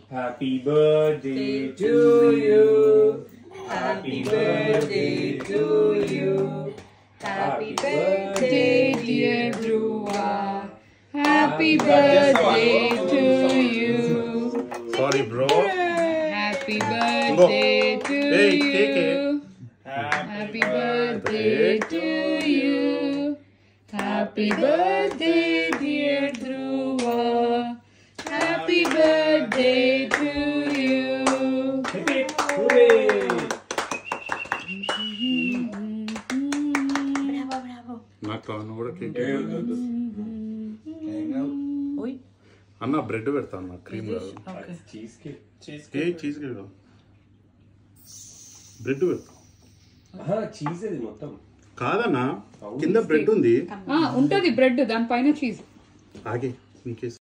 Happy birthday to you. Happy birthday to you. Happy birthday, dear Dhruva. Happy birthday to you. Sorry, bro. Happy birthday to you. Happy birthday to you. Happy birthday, dear Dhruva. Happy birthday to you. Hooray! నాకు కావాలి కూడా cake అన్న bread పెడతాను నాకు cream కాదు cheese cake cheese cake bread పెడతాం cheese అది మొత్తం కాదన్నా కింద బ్రెడ్ ఉంది ఉంటది బ్రెడ్ దానిపైన చీజ్ ఆగే నీకే